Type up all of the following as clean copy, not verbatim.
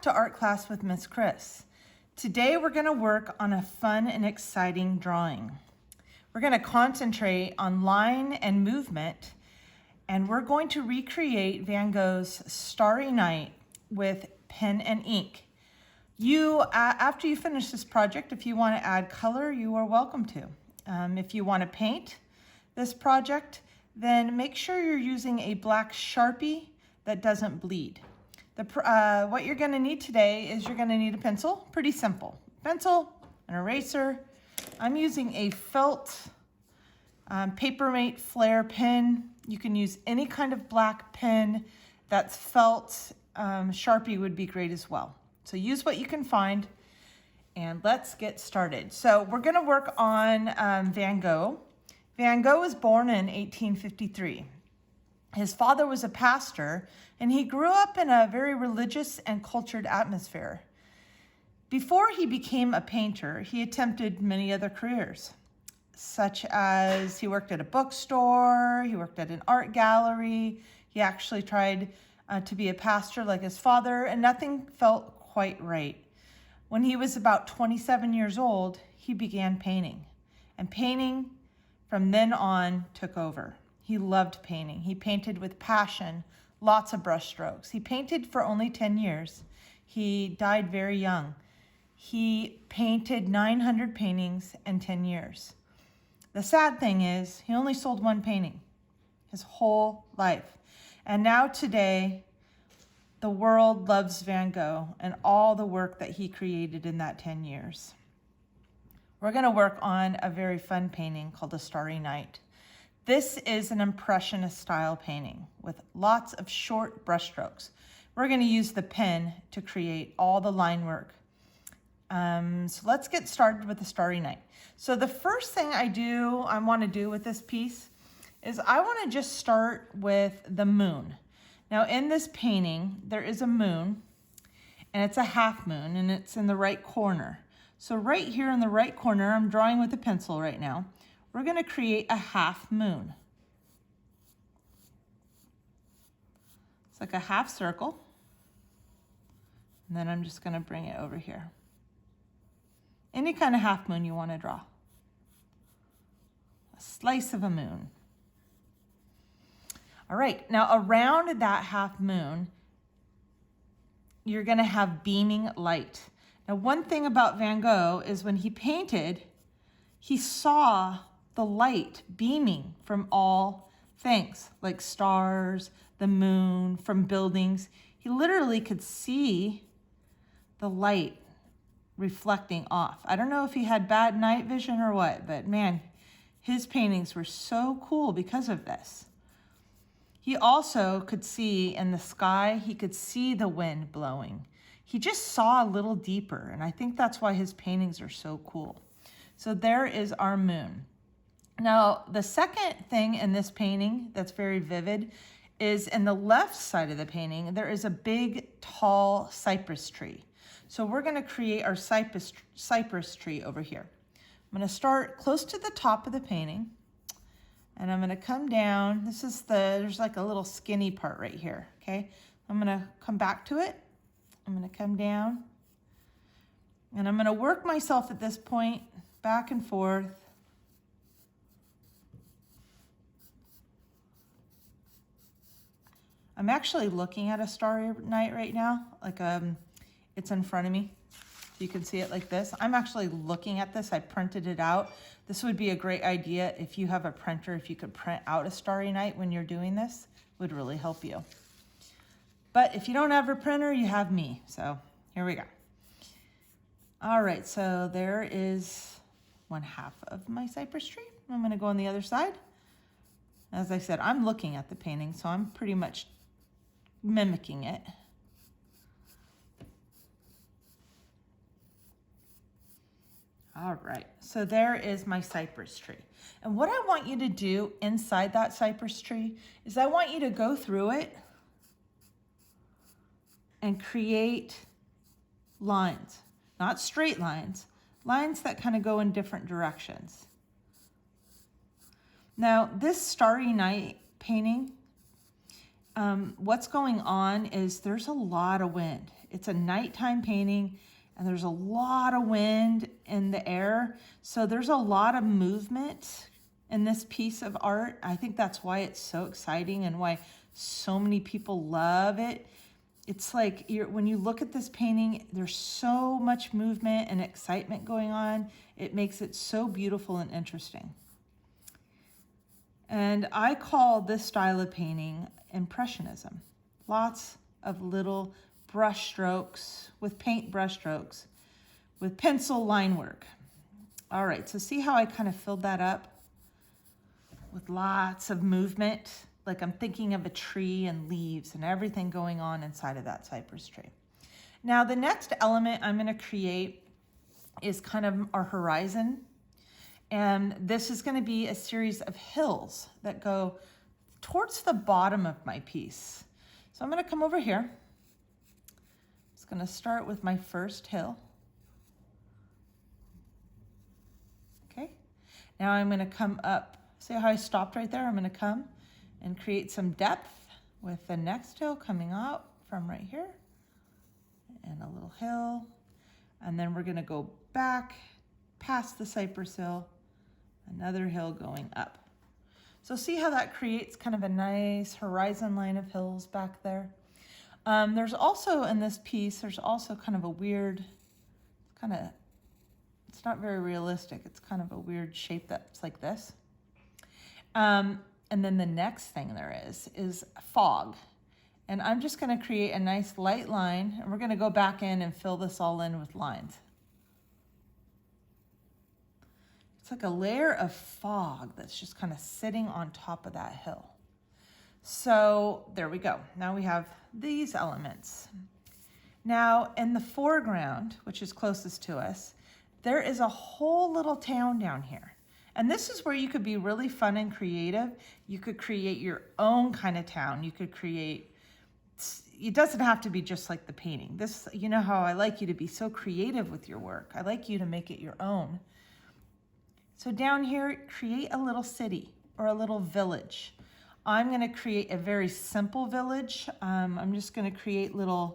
back to art class with Miss Kris. Today we're going to work on a fun and exciting drawing. We're going to concentrate on line and movement, and we're going to recreate Van Gogh's Starry Night with pen and ink. After you finish this project, if you want to add color, you are welcome to. If you want to paint this project, then make sure you're using a black Sharpie that doesn't bleed. What you're going to need today is you're going to need a pencil, pretty simple. Pencil, an eraser. I'm using a felt Papermate Flare pen. You can use any kind of black pen that's felt. Sharpie would be great as well. So use what you can find, and let's get started. So we're going to work on Van Gogh. Van Gogh was born in 1853. His father was a pastor, and he grew up in a very religious and cultured atmosphere. Before he became a painter, he attempted many other careers, such as he worked at a bookstore, he worked at an art gallery, he actually tried to be a pastor like his father, and nothing felt quite right. When he was about 27 years old, he began painting, and painting from then on took over. He loved painting. He painted with passion, lots of brush strokes. He painted for only 10 years. He died very young. He painted 900 paintings in 10 years. The sad thing is he only sold one painting his whole life. And now today, the world loves Van Gogh and all the work that he created in that 10 years. We're going to work on a very fun painting called A Starry Night. This is an impressionist style painting with lots of short brush strokes. We're going to use the pen to create all the line work. So let's get started with the Starry Night. So the first thing I want to do with this piece is I want to just start with the moon. Now in this painting, there is a moon, and it's a half moon, and it's in the right corner. So right here in the right corner, I'm drawing with a pencil right now. We're going to create a half moon. It's like a half circle. And then I'm just going to bring it over here. Any kind of half moon you want to draw. A slice of a moon. All right, now around that half moon, you're going to have beaming light. Now, one thing about Van Gogh is when he painted, he saw the light beaming from all things, like stars, the moon, from buildings. He literally could see the light reflecting off. I don't know if he had bad night vision or what, but man, his paintings were so cool because of this. He also could see in the sky, he could see the wind blowing. He just saw a little deeper, and I think that's why his paintings are so cool. So there is our moon. Now, the second thing in this painting that's very vivid is in the left side of the painting, there is a big, tall cypress tree. So we're going to create our cypress tree over here. I'm going to start close to the top of the painting, and I'm going to come down. There's like a little skinny part right here, okay? I'm going to come back to it. I'm going to come down, and I'm going to work myself at this point back and forth. I'm actually looking at a starry night right now, like it's in front of me. You can see it like this. I'm actually looking at this. I printed it out. This would be a great idea if you have a printer, if you could print out a starry night when you're doing this, would really help you. But if you don't have a printer, you have me. So here we go. All right, so there is one half of my cypress tree. I'm gonna go on the other side. As I said, I'm looking at the painting, so I'm pretty much mimicking it. All right, so there is my cypress tree. And what I want you to do inside that cypress tree is I want you to go through it and create lines, not straight lines, lines that kind of go in different directions. Now, this Starry Night painting, what's going on is there's a lot of wind. It's a nighttime painting, and there's a lot of wind in the air. So there's a lot of movement in this piece of art. I think that's why it's so exciting and why so many people love it. It's like when you look at this painting, there's so much movement and excitement going on. It makes it so beautiful and interesting. And I call this style of painting Impressionism. Lots of little brush strokes with paint brush strokes with pencil line work. All right, so see how I kind of filled that up with lots of movement? Like I'm thinking of a tree and leaves and everything going on inside of that cypress tree. Now the next element I'm going to create is kind of our horizon. And this is going to be a series of hills that go towards the bottom of my piece. So I'm going to come over here. I'm just going to start with my first hill. Okay. Now I'm going to come up. See how I stopped right there? I'm going to come and create some depth with the next hill coming out from right here. And a little hill. And then we're going to go back past the cypress hill. Another hill going up. So see how that creates kind of a nice horizon line of hills back there. There's also in this piece, there's also kind of a weird, it's not very realistic. It's kind of a weird shape that's like this. And then the next thing there is fog. And I'm just going to create a nice light line, and we're going to go back in and fill this all in with lines. It's like a layer of fog that's just kind of sitting on top of that hill. So there we go. Now we have these elements. Now in the foreground, which is closest to us, there is a whole little town down here. And this is where you could be really fun and creative. You could create your own kind of town. You could create, it doesn't have to be just like the painting. This, you know how I like you to be so creative with your work. I like you to make it your own. So down here, create a little city or a little village. I'm going to create a very simple village. I'm just going to create I'm going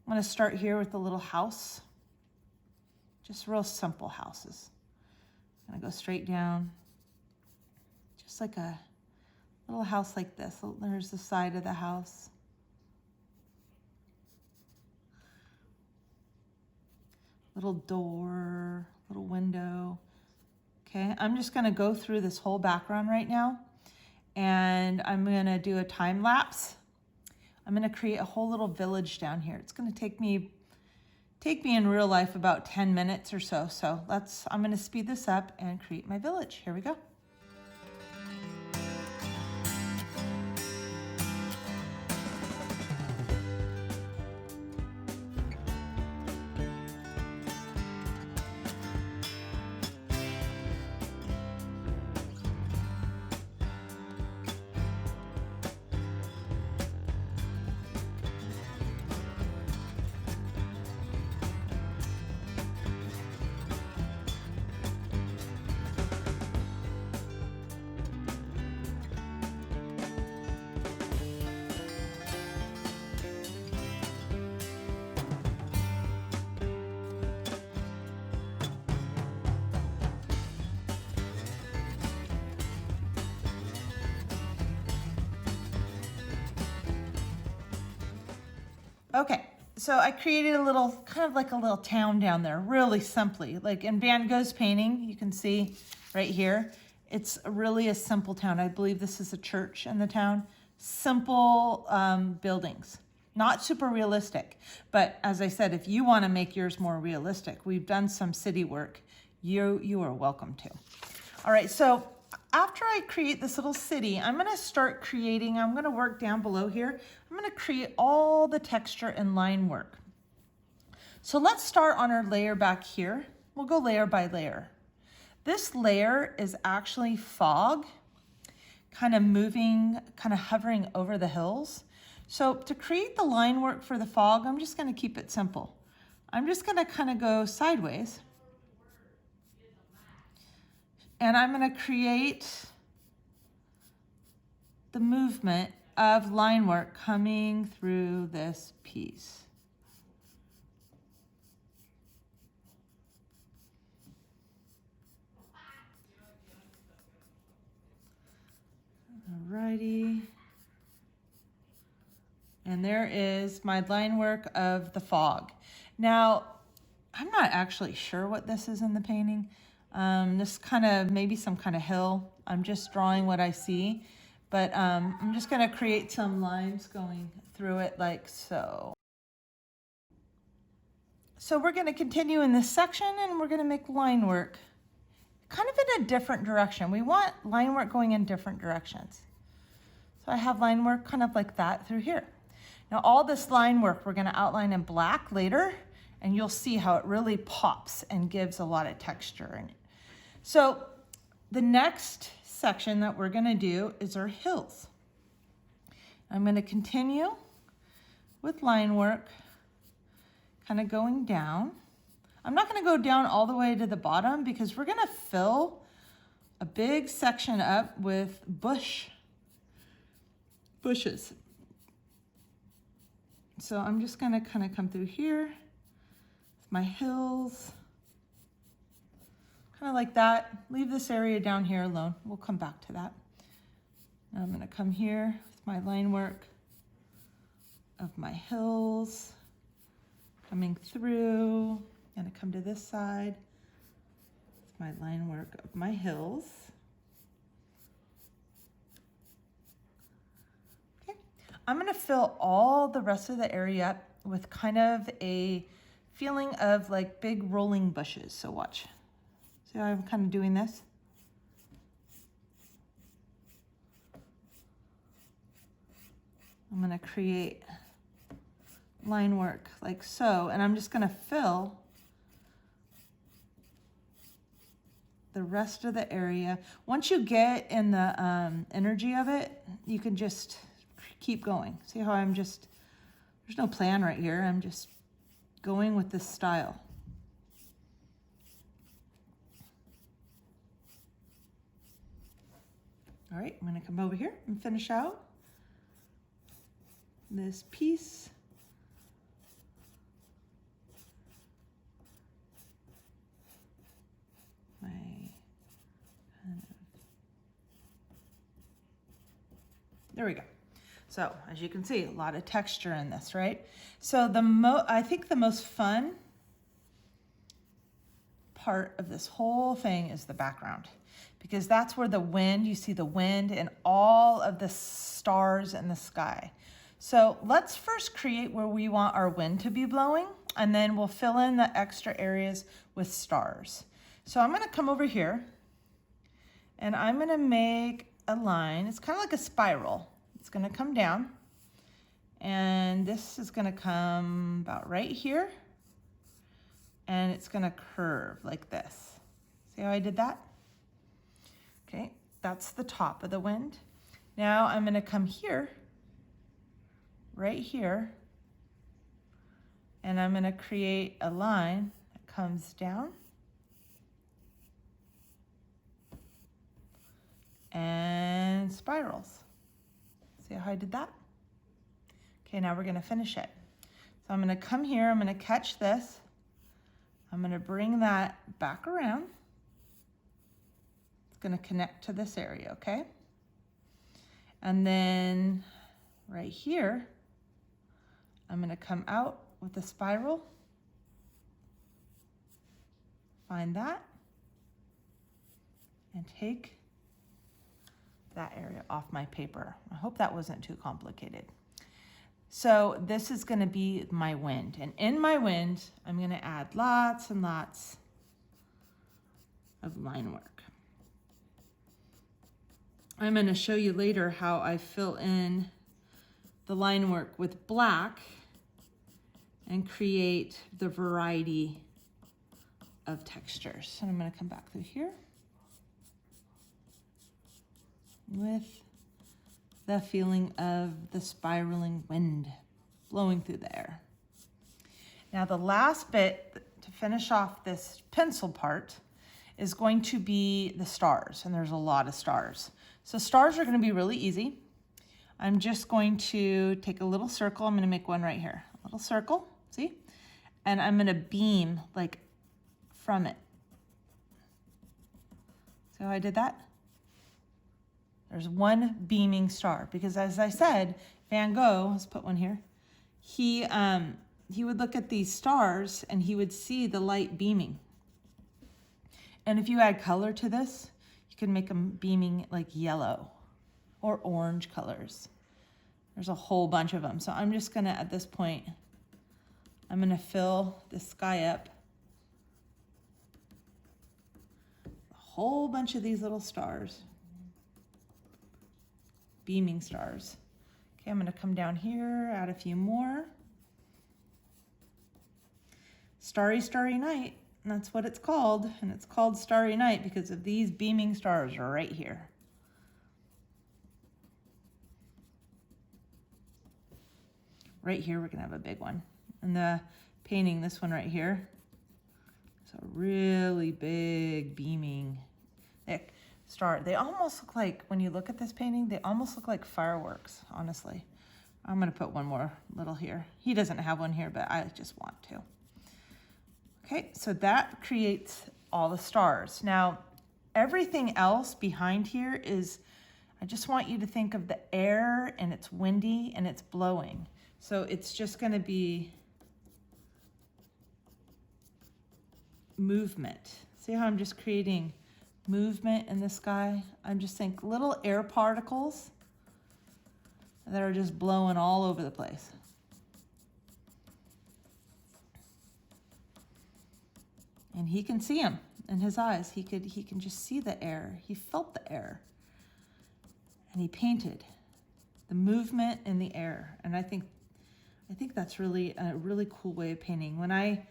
to start here with a little house. Just real simple houses. I'm going to go straight down. Just like a little house like this. There's the side of the house. Little door, little window. Okay, I'm just going to go through this whole background right now, and I'm going to do a time lapse. I'm going to create a whole little village down here. It's going to take me in real life about 10 minutes or so. So I'm going to speed this up and create my village. Here we go. Okay, so I created kind of like a little town down there, really simply. Like in Van Gogh's painting, you can see right here, it's really a simple town. I believe this is a church in the town. Simple buildings, not super realistic. But as I said, if you want to make yours more realistic, we've done some city work. You are welcome to. All right, so after I create this little city, I'm going to work down below here. I'm going to create all the texture and line work. So let's start on our layer back here. We'll go layer by layer. This layer is actually fog, kind of moving, kind of hovering over the hills. So to create the line work for the fog, I'm just going to keep it simple. I'm just going to kind of go sideways. And I'm going to create the movement of line work coming through this piece. variety. And there is my line work of the fog. Now, I'm not actually sure what this is in the painting. This kind of, maybe some kind of hill. I'm just drawing what I see, but I'm just gonna create some lines going through it like so. So we're gonna continue in this section and we're gonna make line work kind of in a different direction. We want line work going in different directions. So I have line work kind of like that through here. Now all this line work we're gonna outline in black later, and you'll see how it really pops and gives a lot of texture in it. So the next section that we're gonna do is our hills. I'm gonna continue with line work, kind of going down. I'm not gonna go down all the way to the bottom because we're gonna fill a big section up with bushes. So I'm just gonna kind of come through here, my hills, kind of like that. Leave this area down here alone. We'll come back to that. Now I'm gonna come here with my line work of my hills, coming through. Gonna come to this side with my line work of my hills. Okay, I'm gonna fill all the rest of the area up with kind of a feeling of like big rolling bushes. So watch. See how I'm kind of doing this? I'm gonna create line work like so, and I'm just gonna fill the rest of the area. Once you get in the energy of it, you can just keep going. See how I'm just, there's no plan right here. I'm just going with this style. All right, I'm gonna come over here and finish out this piece. There we go. So as you can see, a lot of texture in this, right? So I think the most fun part of this whole thing is the background, because that's where the wind, you see the wind and all of the stars in the sky. So let's first create where we want our wind to be blowing, and then we'll fill in the extra areas with stars. So I'm gonna come over here and I'm gonna make a line. It's kind of like a spiral. It's gonna come down, and this is gonna come about right here, and it's gonna curve like this. See how I did that? Okay, that's the top of the wind. Now I'm gonna come here, right here, and I'm gonna create a line that comes down and spirals. See how I did that? Okay, now we're gonna finish it. So I'm gonna come here, I'm gonna catch this, I'm gonna bring that back around. It's gonna connect to this area, okay? And then right here, I'm gonna come out with a spiral, find that, and take that area off my paper. I hope that wasn't too complicated. So this is gonna be my wind, and in my wind, I'm gonna add lots and lots of line work. I'm gonna show you later how I fill in the line work with black and create the variety of textures. And I'm gonna come back through here with the feeling of the spiraling wind blowing through the air. Now the last bit to finish off this pencil part is going to be the stars, and there's a lot of stars. So stars are gonna be really easy. I'm just going to take a little circle. I'm gonna make one right here, a little circle, see? And I'm gonna beam like from it. See how I did that? There's one beaming star, because as I said, Van Gogh, let's put one here, he would look at these stars and he would see the light beaming. And if you add color to this, you can make them beaming like yellow or orange colors. There's a whole bunch of them. So I'm just gonna, at this point, I'm gonna fill the sky up. A whole bunch of these little stars. Beaming stars. Okay, I'm gonna come down here, add a few more. Starry, starry night, and that's what it's called. And it's called Starry Night because of these beaming stars right here. Right here, we're gonna have a big one. And the painting, this one right here, it's a really big beaming thick star. They almost look like, when you look at this painting, they almost look like fireworks, honestly. I'm gonna put one more little here. He doesn't have one here, but I just want to. Okay, so that creates all the stars. Now, everything else behind here is, I just want you to think of the air, and it's windy and it's blowing. So it's just gonna be movement. See how I'm just creating movement in the sky? I'm just thinking little air particles that are just blowing all over the place. And he can see them in his eyes. He can just see the air. He felt the air. And he painted the movement in the air. And I think that's really a really cool way of painting. When I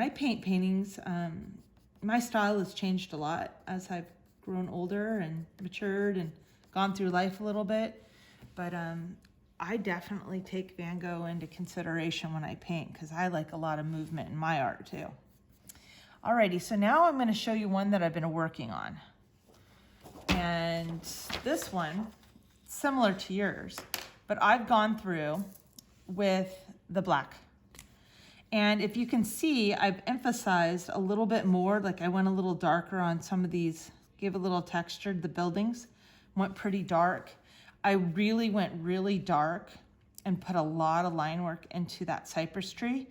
paint paintings, my style has changed a lot as I've grown older and matured and gone through life a little bit. But I definitely take Van Gogh into consideration when I paint, because I like a lot of movement in my art too. Alrighty, so now I'm going to show you one that I've been working on. And this one, similar to yours, but I've gone through with the black. And if you can see, I've emphasized a little bit more, like I went a little darker on some of these, gave a little texture to the buildings, went pretty dark. I really went really dark and put a lot of line work into that cypress tree.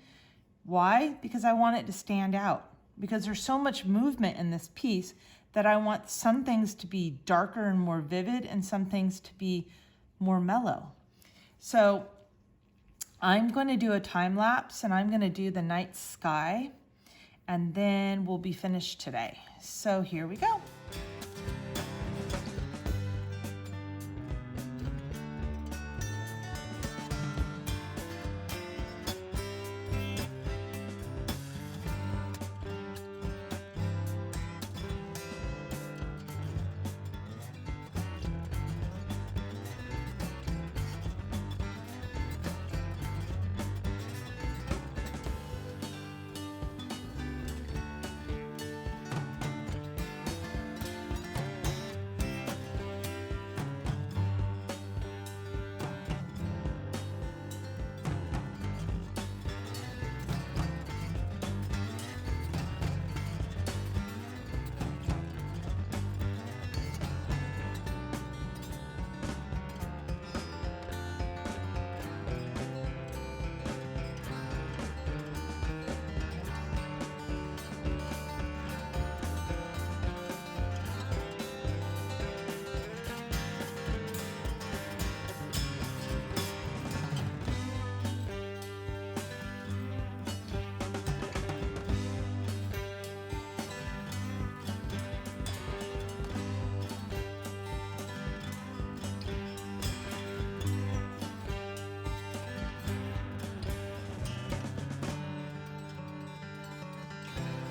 Why? Because I want it to stand out. Because there's so much movement in this piece that I want some things to be darker and more vivid and some things to be more mellow. So I'm going to do a time lapse, and I'm going to do the night sky, and then we'll be finished today. So here we go.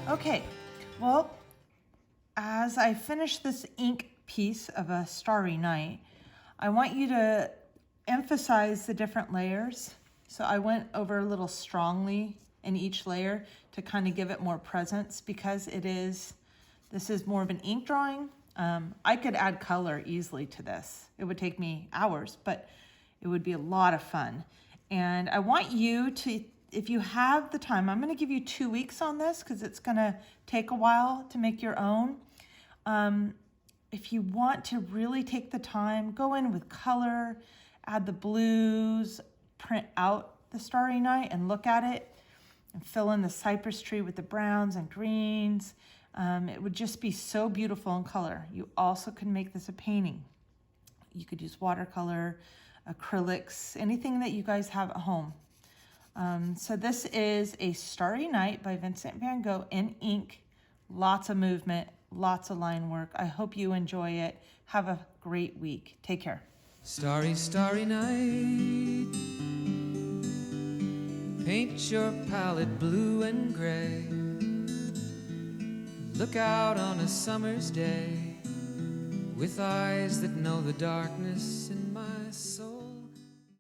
Okay, well, as I finish this ink piece of a starry night, I want you to emphasize the different layers. So I went over a little strongly in each layer to kind of give it more presence, because this is more of an ink drawing. I could add color easily to this. It would take me hours, but it would be a lot of fun. And I want you to, if you have the time, I'm going to give you 2 weeks on this because it's going to take a while to make your own. if you want to really take the time, go in with color, add the blues, print out the Starry Night and look at it, and fill in the cypress tree with the browns and greens. It would just be so beautiful in color. You also can make this a painting. You could use watercolor, acrylics, anything that you guys have at home. So this is a Starry Night by Vincent van Gogh in ink. Lots of movement, lots of line work. I hope you enjoy it. Have a great week. Take care. Starry, starry night, paint your palette blue and gray. Look out on a summer's day with eyes that know the darkness in my soul.